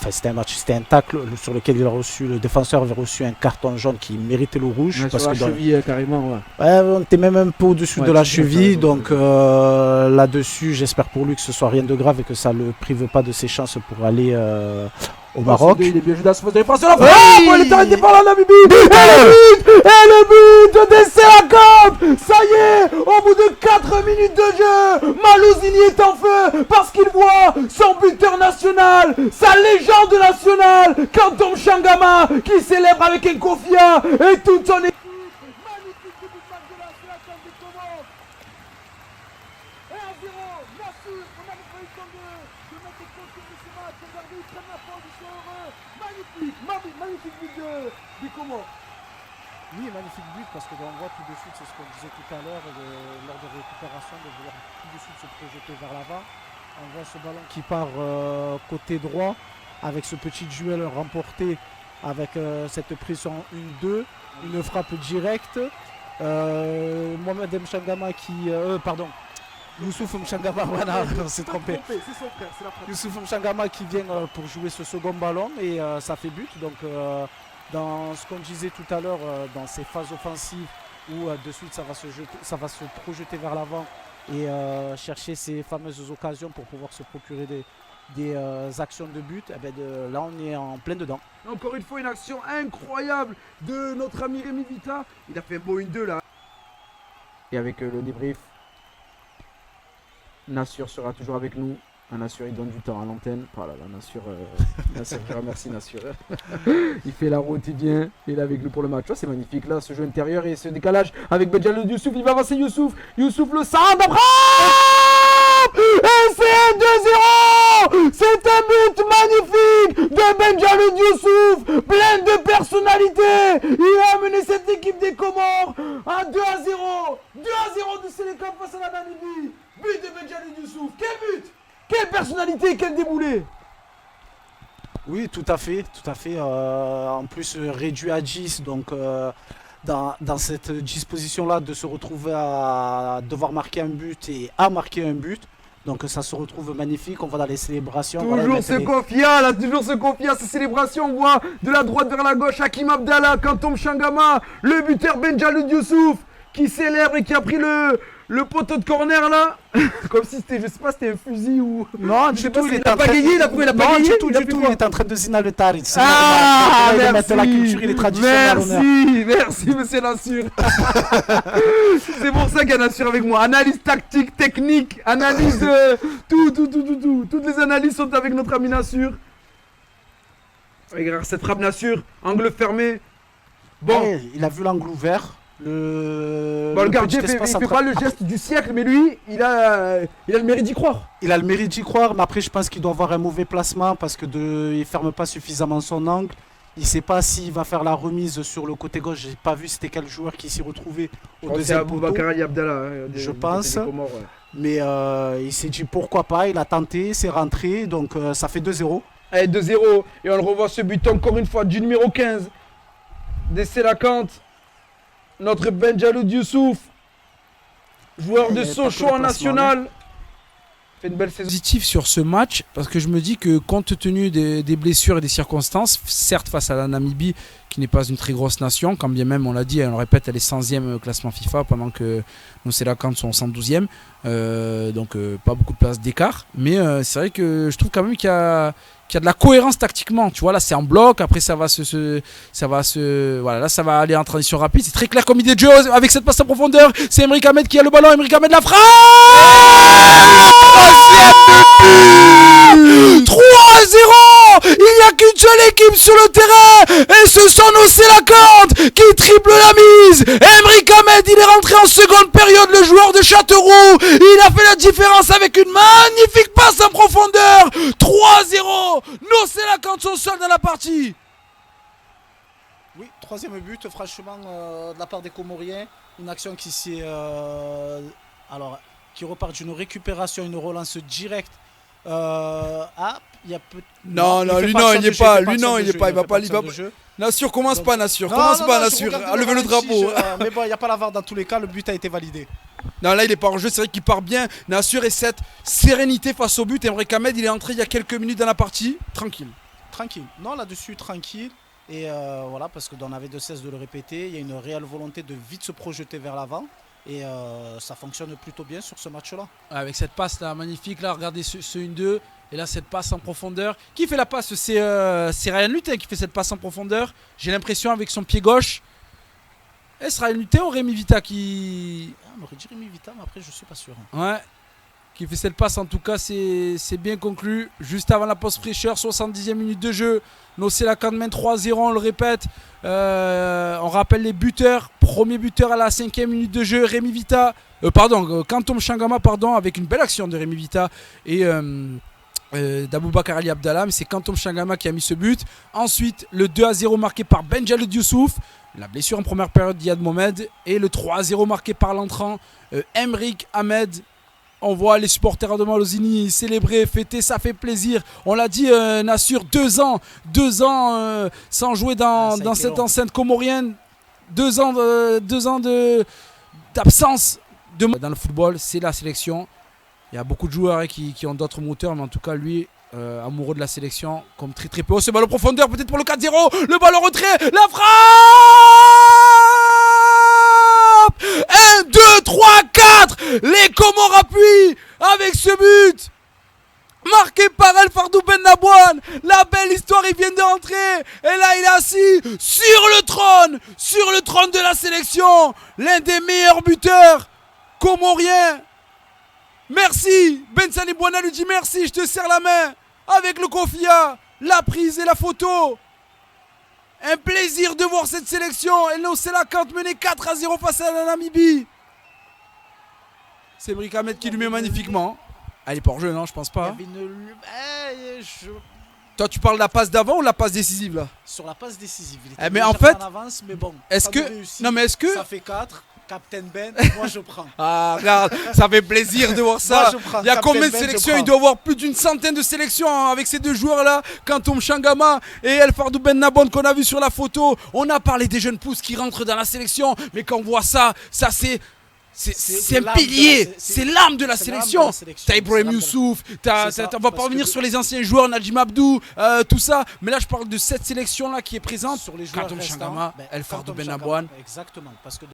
C'était un tacle sur lequel le défenseur avait reçu un carton jaune qui méritait le rouge. Parce sur la cheville, carrément. Ouais, on était même un peu au-dessus de la cheville, donc là-dessus, j'espère pour lui que ce soit rien de grave et que ça ne le prive pas de ses chances pour aller au Maroc. Il est bien joué dans ce poste de défense. Il est arrêté par la Namibie. Et le but de Dessé-Lakamp. Ça y est, au bout de 4 minutes de jeu, Malouzini est en feu parce qu'il voit son buteur national, sa légende nationale, Kantom Changama, qui célèbre avec un Kofia et toute son équipe. Magnifique début de match de la sélection du Comores. Et 1-0, Nassur, on avait pas eu le temps de mettre des consignes de ce match. Regardez, ils prennent la position heureux. Magnifique but du Comores. Oui, magnifique but parce que on voit tout de suite, c'est ce qu'on disait tout à l'heure lors de récupération, de vouloir tout de suite se projeter vers l'avant. On voit ce ballon qui part côté droit avec ce petit duel remporté avec cette prise en 1-2, une frappe directe. Mohamed Mchangama Youssouf Mchangama, voilà, on s'est trompé. C'est son frère, c'est la frappe. Youssouf Mchangama qui vient pour jouer ce second ballon et ça fait but. Donc dans ce qu'on disait tout à l'heure, dans ces phases offensives où de suite ça va se projeter vers l'avant et chercher ces fameuses occasions pour pouvoir se procurer des actions de but, là on est en plein dedans. Encore une fois une action incroyable de notre ami Rémi Vita. Il a fait un beau 1-2 là. Et avec le débrief, Nassur sera toujours avec nous. Nassur il donne du temps à l'antenne. Voilà, Nassur, je remercie Nassur. Il fait la route, il vient, il est avec nous pour le match. C'est magnifique là, ce jeu intérieur et ce décalage avec Benjalou Youssouf. Il va avancer Youssouf le centre, et c'est 2-0. C'est un but magnifique de Benjalou Youssouf, plein de personnalité. Il a amené cette équipe des Comores à 2-0. 2-0 de Sénégal face à la Namibie. But de Benjalou Youssouf. Quel but! Quelle personnalité, quel déboulé! Oui, tout à fait. En plus, réduit à 10, donc dans cette disposition-là de se retrouver à devoir marquer un but et à marquer un but. Donc ça se retrouve magnifique, on va dans les célébrations. Toujours ce Kofia, ces célébrations, on voit de la droite vers la gauche Hakim Abdallah, Kantom Changama, le buteur Benjalou Youssouf qui célèbre et qui a pris le poteau de corner là, comme si c'était, je sais pas, c'était un fusil ou... Non, du tout, il est en train de zina le Tarit. Ah, merci, la culture et les traditions. Merci monsieur Nassur. C'est pour ça qu'il y a Nassur avec moi. Analyse tactique, technique, analyse, tout. Toutes les analyses sont avec notre ami Nassur. Regarde cette frappe Nassur, angle fermé. Bon, il a vu l'angle ouvert. Le gardien il fait pas le geste du siècle, mais lui, il a le mérite d'y croire. Il a le mérite d'y croire, mais après je pense qu'il doit avoir un mauvais placement parce que il ferme pas suffisamment son angle. Il sait pas s'il va faire la remise sur le côté gauche. J'ai pas vu c'était quel joueur qui s'y retrouvait au deuxième poteau. C'est Aboubacar Abdallah. Je pense. Mais il s'est dit pourquoi pas, il a tenté, c'est rentré, donc ça fait 2-0. Allez, 2-0, et on le revoit ce but encore une fois du numéro 15. Dessé-Lakamp. Notre Benjalou Youssouf, joueur de Sochaux en national, fait une belle saison. Positif sur ce match parce que je me dis que compte tenu des blessures et des circonstances, certes face à la Namibie qui n'est pas une très grosse nation, quand bien même on l'a dit, on le répète, elle est 100e au classement FIFA pendant que nos Sélacantes sont 112e, donc pas beaucoup de place d'écart, mais c'est vrai que je trouve quand même qu'il y a de la cohérence tactiquement, tu vois, là c'est en bloc, après ça va voilà, là ça va aller en transition rapide, c'est très clair comme idée de jeu avec cette passe en profondeur, c'est Emeric Ahmed qui a le ballon, Emeric Ahmed la frappe, 3-0, il n'y a qu'une seule équipe sur le terrain et ce sont nos Sélacantes qui triple la mise. Emeric Ahmed, il est rentré en seconde période, le joueur de Châteauroux, il a fait la différence avec une magnifique passe en profondeur. 3-0, nos Sélacantes sont seuls dans la partie. Oui, troisième but, franchement, de la part des Comoriens, une action qui qui repart d'une récupération, une relance directe. Il y a peu... Non, lui non, il n'y est pas, il va pas. Nassur, commence pas, Nassur, levez le drapeau. Mais bon, il n'y a pas la VAR dans tous les cas, le but a été validé. Non, là il est pas en jeu, c'est vrai qu'il part bien. Nassur et cette sérénité face au but. Emre Ahmed, il est entré il y a quelques minutes dans la partie. Tranquille. Tranquille. Non, là-dessus, tranquille. Et voilà, parce qu'on avait de cesse de le répéter, il y a une réelle volonté de vite se projeter vers l'avant. Et ça fonctionne plutôt bien sur ce match-là. Avec cette passe là magnifique, là regardez ce 1-2. Et là cette passe en profondeur. Qui fait la passe? C'est Ryan Lutin qui fait cette passe en profondeur. J'ai l'impression avec son pied gauche. Est-ce Ryan Lutin ou Rémi Vita qui... On aurait dit Rémi Vita, mais après je suis pas sûr. Ouais. Qui fait cette passe, en tout cas c'est bien conclu. Juste avant la pause fraîcheur, 70e minute de jeu. Nocella mène 3-0, on le répète. On rappelle les buteurs. Premier buteur à la 5e minute de jeu, Rémi Vita. Kantom Changama, avec une belle action de Rémi Vita et d'Aboubacar Ali Abdallah. Mais c'est Kantom Changama qui a mis ce but. Ensuite, le 2-0 marqué par Benjalud Youssouf. La blessure en première période d'Iyad Mohamed. Et le 3-0 marqué par l'entrant Emre Ahmed. On voit les supporters de Malosini célébrer, fêter, ça fait plaisir. On l'a dit, Nassur, 2 ans sans jouer dans cette enceinte comorienne. 2 ans d'absence dans le football, c'est la sélection. Il y a beaucoup de joueurs qui ont d'autres moteurs, mais en tout cas, lui, amoureux de la sélection, comme très très peu. Oh, ce ballon profondeur, peut-être pour le 4-0. Le ballon retrait, la frappe 1, 2, 3, 4. Les Comores appuient avec ce but marqué par El Fardou Ben Nabouane. La belle histoire, il vient de rentrer. Et là, il est assis sur le trône de la sélection. L'un des meilleurs buteurs comoriens. Merci. Ben Salim Bouana lui dit merci, je te serre la main. Avec le Kofia, la prise et la photo. Un plaisir de voir cette sélection. El Nocella menait 4-0 face à la Namibie. C'est Emre Ahmed qui lui met magnifiquement. Elle est pas hors jeu, non, je pense pas. Toi, tu parles de la passe d'avant ou la passe décisive là? Sur la passe décisive. Il était mais en fait, en avance, mais bon, est-ce que non mais est-ce que ça fait 4? Captain Ben, moi je prends. Ah regarde, ça fait plaisir de voir ça. Il y a combien de sélections? Il doit y avoir plus d'une centaine de sélections avec ces deux joueurs là, Kantom Changama et El Fardou Ben Nabouane qu'on a vu sur la photo. On a parlé des jeunes pousses qui rentrent dans la sélection, mais quand on voit ça c'est un pilier, c'est l'âme de la sélection. T'as Ibrahim Youssouf, on va pas revenir sur les anciens joueurs, Najim Abdou, tout ça. Mais là, je parle de cette sélection là qui est présente. Sur les joueurs Kantom Changama, El Fardou Ben Nabouane. Exactement, parce que